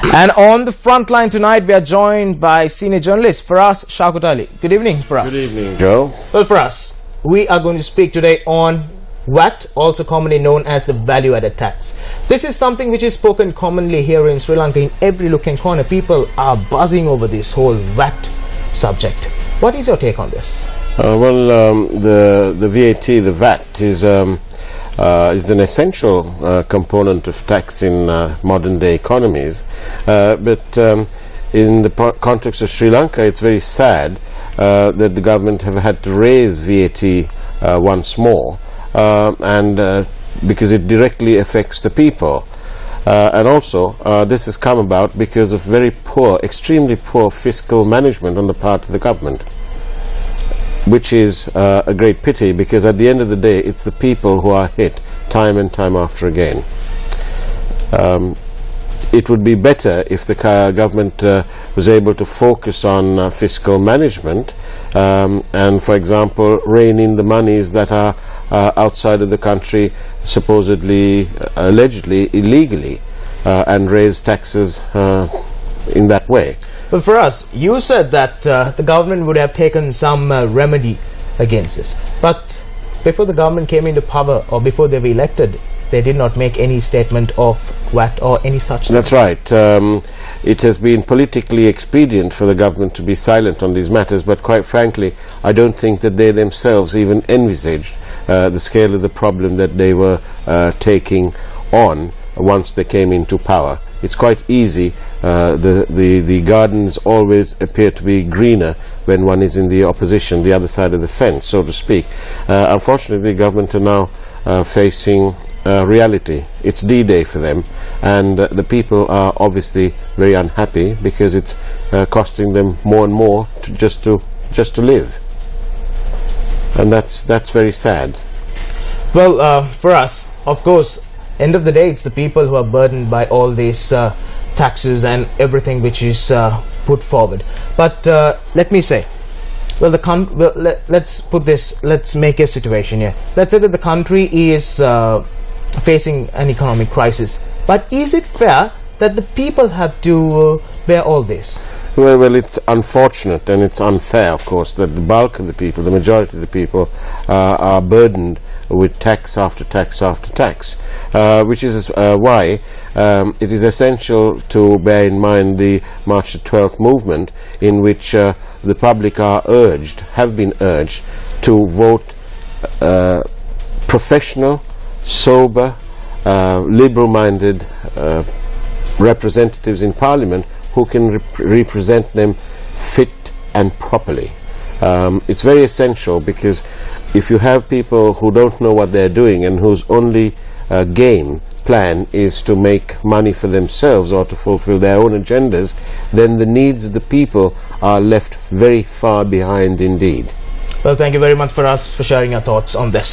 And on the front line tonight, we are joined by senior journalist Faraz Shaukat Ali. Good evening, Faraz. Good evening, Joe. Well, Faraz, we are going to speak today on VAT, also commonly known as the value-added tax. This is something which is spoken commonly here in Sri Lanka. In every nook and corner, people are buzzing over this whole VAT subject. What is your take on this? The VAT, the VAT, is an essential component of tax in modern-day economies. But in the context of Sri Lanka, it's very sad that the government have had to raise VAT once more, because it directly affects the people. And also, this has come about because of very poor, extremely poor fiscal management on the part of the government, which is a great pity, because at the end of the day it's the people who are hit time and time after again. It would be better if the government was able to focus on fiscal management and, for example, rein in the monies that are outside of the country, supposedly, allegedly, illegally, and raise taxes in that way. But for us, you said that the government would have taken some remedy against this. But before the government came into power, or before they were elected, they did not make any statement of VAT or any such thing. That's right. It has been politically expedient for the government to be silent on these matters, but quite frankly, I don't think that they themselves even envisaged the scale of the problem that they were taking on once they came into power. It's quite easy. The gardens always appear to be greener when one is in the opposition, the other side of the fence, so to speak. Unfortunately, the government are now facing reality. It's D-Day for them, and the people are obviously very unhappy because it's costing them more and more just to live, and that's very sad. Well, for us, of course, end of the day, it's the people who are burdened by all these taxes and everything which is put forward. But let me say, well, let's make a situation here. Let's say that the country is facing an economic crisis. But is it fair that the people have to bear all this? Well, it's unfortunate and it's unfair, of course, that the bulk of the people, the majority of the people, are burdened with tax after tax after tax, which is why it is essential to bear in mind the March the 12th movement, in which the public have been urged to vote professional, sober, liberal-minded representatives in Parliament who can represent them fit and properly. It's very essential, because if you have people who don't know what they're doing and whose only game plan is to make money for themselves or to fulfill their own agendas, then the needs of the people are left very far behind indeed. Well, thank you very much for sharing your thoughts on this.